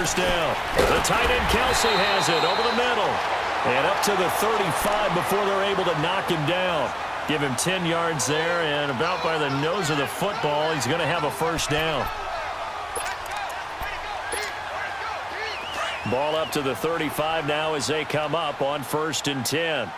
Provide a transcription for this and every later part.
first down. The tight end Kelsey has it over the middle. And up to the 35 before they're able to knock him down. Give him 10 yards there, and about by the nose of the football, he's going to have a first down. Ball up to the 35 now as they come up on 1st and 10.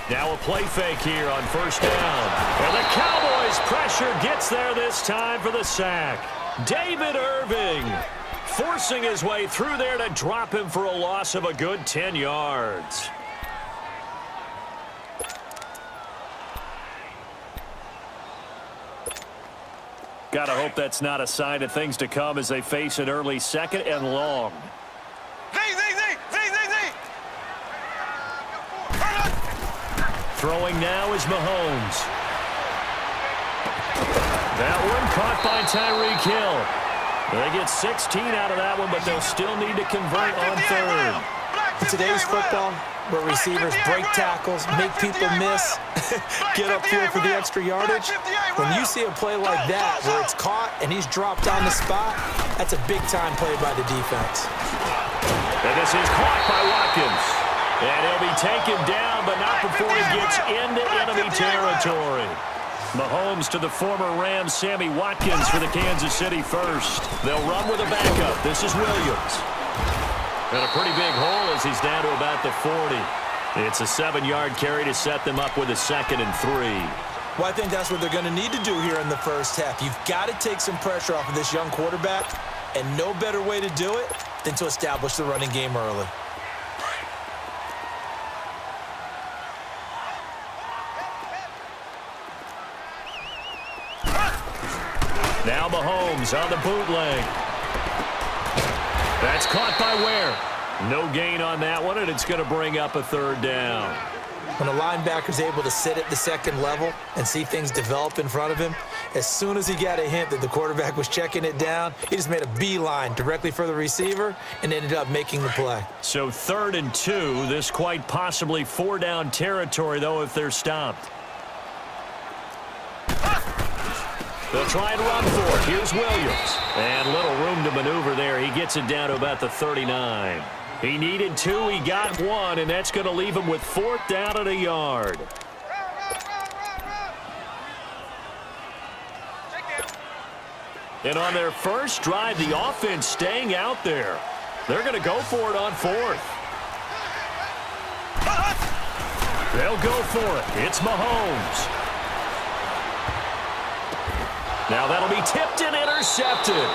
Now a play fake here on 1st down. And the Cowboys' pressure gets there this time for the sack. David Irving forcing his way through there to drop him for a loss of a good 10 yards. Gotta hope that's not a sign of things to come as they face an early 2nd and long. Throwing now is Mahomes. That one caught by Tyreek Hill. They get 16 out of that one, but they'll still need to convert on 3rd. In today's football, where receivers break tackles, make people miss, get upfield for the extra yardage, when you see a play like that where it's caught and he's dropped on the spot, that's a big-time play by the defense. And this is caught by Watkins. And he'll be taken down, but not before he gets into enemy territory. Mahomes to the former Rams, Sammy Watkins for the Kansas City first. They'll run with a backup. This is Williams. And a pretty big hole as he's down to about the 40. It's a 7-yard carry to set them up with a 2nd and 3. Well, I think that's what they're going to need to do here in the first half. You've got to take some pressure off of this young quarterback, and no better way to do it than to establish the running game early. Now Mahomes on the bootleg. That's caught by Ware. No gain on that one, and it's going to bring up a 3rd down. When a linebacker's able to sit at the 2nd level and see things develop in front of him, as soon as he got a hint that the quarterback was checking it down, he just made a beeline directly for the receiver and ended up making the play. So 3rd and 2, this quite possibly 4-down territory, though, if they're stopped. They'll try and run for it. Here's Williams. And little room to maneuver there. He gets it down to about the 39. He needed 2. He got 1, and that's going to leave him with 4th down at a yard. And on their first drive, the offense staying out there. They're going to go for it on 4th. They'll go for it. It's Mahomes. Now that'll be tipped and intercepted.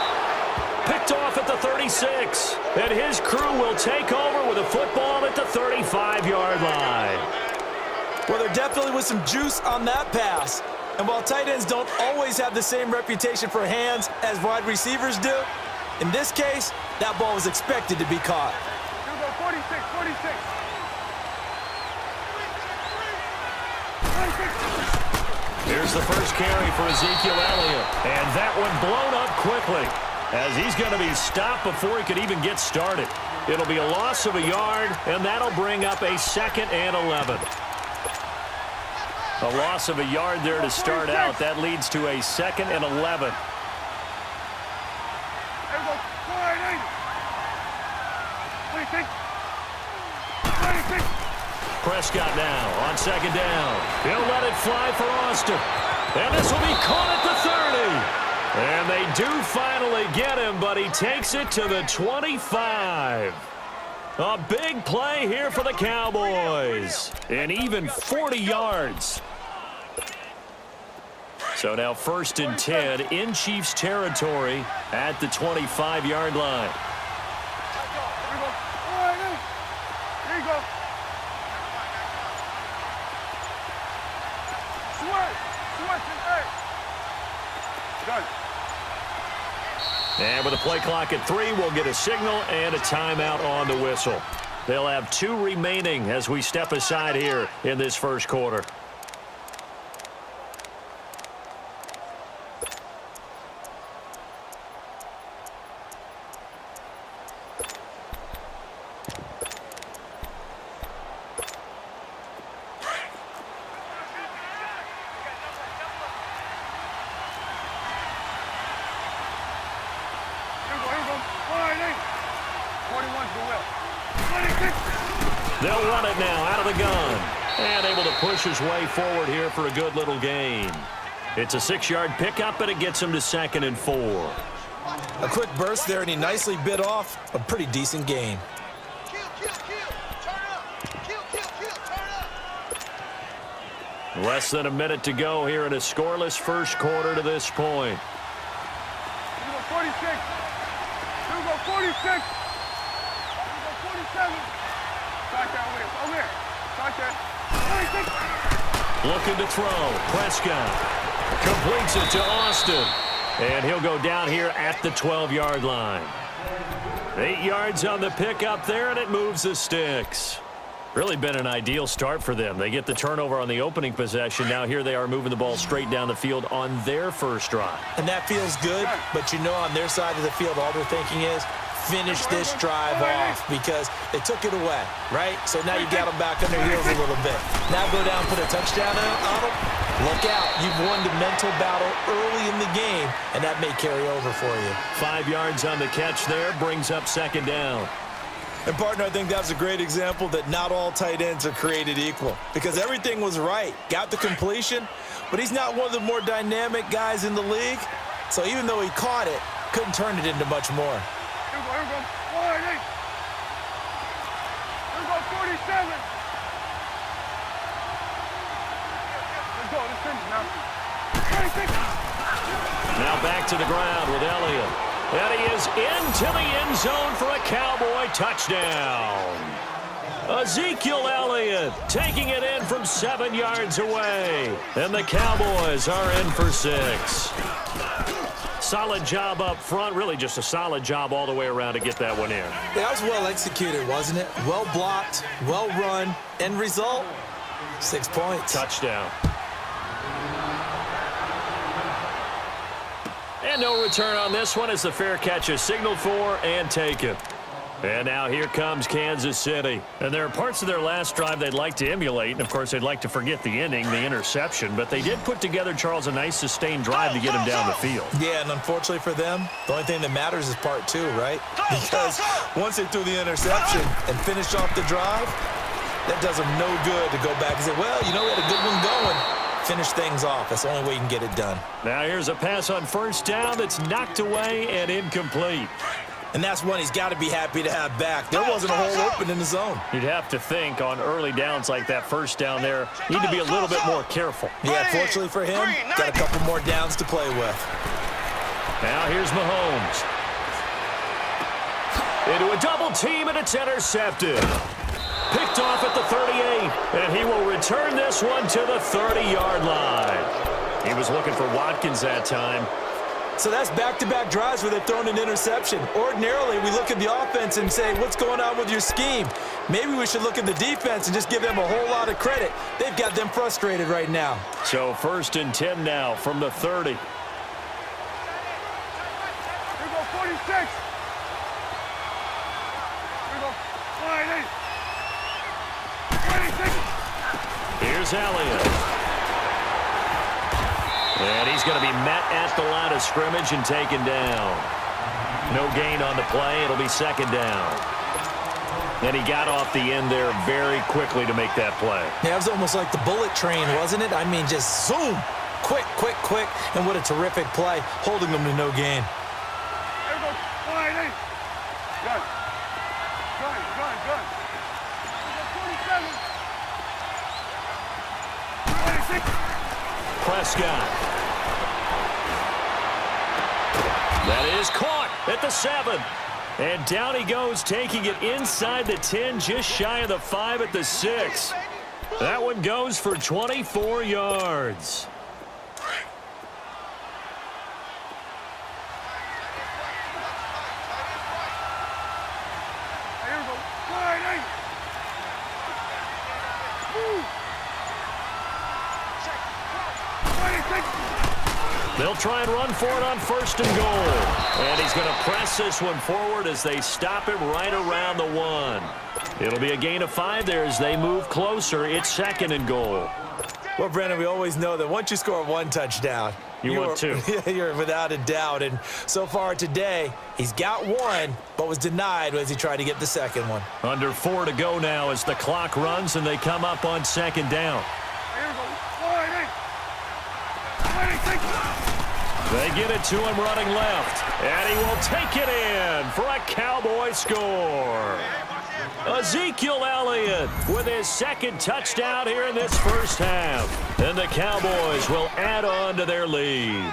Picked off at the 36. And his crew will take over with a football at the 35-yard line. Well, there definitely was some juice on that pass. And while tight ends don't always have the same reputation for hands as wide receivers do, in this case, that ball was expected to be caught. 46. Here's the first carry for Ezekiel Elliott. And that one blown up quickly as he's going to be stopped before he could even get started. It'll be a loss of a yard, and that'll bring up a 2nd and 11. A loss of a yard there to start out. That leads to a 2nd and 11. Prescott now on 2nd down. He'll let it fly for Austin. And this will be caught at the 30. And they do finally get him, but he takes it to the 25. A big play here for the Cowboys. And even 40 yards. So now 1st and 10 in Chiefs territory at the 25-yard line. And with a play clock at 3, we'll get a signal and a timeout on the whistle. They'll have 2 remaining as we step aside here in this first quarter. They'll run it now out of the gun. And able to push his way forward here for a good little gain. It's a 6-yard pickup, and it gets him to 2nd and 4. A quick burst there, and he nicely bit off a pretty decent gain. Less than a minute to go here in a scoreless first quarter to this point. 46. 46. 47. Back down over here. Back there. 46. Looking to throw. Prescott completes it to Austin. And he'll go down here at the 12-yard line. 8 yards on the pickup there, and it moves the sticks. Really been an ideal start for them. They get the turnover on the opening possession. Now here they are moving the ball straight down the field on their first drive. And that feels good, but you know on their side of the field all they're thinking is finish this drive off because they took it away, right? So now you got them back on their heels a little bit. Now go down, put a touchdown on them. Look out. You've won the mental battle early in the game, and that may carry over for you. 5 yards on the catch there brings up 2nd down. And, partner, I think that's a great example that not all tight ends are created equal because everything was right. Got the completion, but he's not one of the more dynamic guys in the league. So even though he caught it, couldn't turn it into much more. Here we go. 48. Here we go, 47. Let's go. Let's finish now. 26. Now back to the ground with Elliott. And he is into the end zone for a Cowboy touchdown. Ezekiel Elliott taking it in from 7 yards away. And the Cowboys are in for 6. Solid job up front. Really just a solid job all the way around to get that one in. Yeah, that was well executed, wasn't it? Well blocked, well run. End result, 6 points. Touchdown. And no return on this one as the fair catch is signaled for and taken. And now here comes Kansas City. And there are parts of their last drive they'd like to emulate. And, of course, they'd like to forget the inning, the interception. But they did put together, Charles, a nice sustained drive to get him down the field. Yeah, and unfortunately for them, the only thing that matters is part 2, right? Because once they threw the interception and finished off the drive, that does them no good to go back and say, well, you know, we had a good one going. Finish things off. That's the only way you can get it done. Now here's a pass on first down that's knocked away and incomplete. And that's one he's got to be happy to have back. There wasn't a hole open in the zone. You'd have to think on early downs like that first down there, you need to be a little bit more careful. Yeah, fortunately for him, got a couple more downs to play with. Now here's Mahomes. Into a double team, and it's intercepted. Picked off at the 38, and he will return this one to the 30-yard line. He was looking for Watkins that time. So that's back-to-back drives where they're throwing an interception. Ordinarily, we look at the offense and say, what's going on with your scheme? Maybe we should look at the defense and just give them a whole lot of credit. They've got them frustrated right now. So 1st and 10 now from the 30. Here we go, 46. Here we go, 48. 26. Here's Elliott. And he's going to be met at the line of scrimmage and taken down. No gain on the play. It'll be 2nd down. And he got off the end there very quickly to make that play. Yeah, it was almost like the bullet train, wasn't it? I mean, just zoom. Quick, quick, quick. And what a terrific play, holding them to no gain. Here we go, 48. Good. Good. Here we go, 27. 26. Prescott. That is caught at the 7. And down he goes, taking it inside the 10, just shy of the 5 at the 6. That one goes for 24 yards. Here we go, 48. Woo. 26. They'll try and run for it on 1st and goal. And he's going to press this one forward as they stop him right around the 1. It'll be a gain of 5 there as they move closer. It's 2nd and goal. Well, Brandon, we always know that once you score one touchdown, want two. You're without a doubt. And so far today, he's got one, but was denied as he tried to get the second one. Under 4 to go now as the clock runs and they come up on second down. They get it to him running left, and he will take it in for a Cowboy score. Ezekiel Elliott with his second touchdown here in this first half. And the Cowboys will add on to their lead.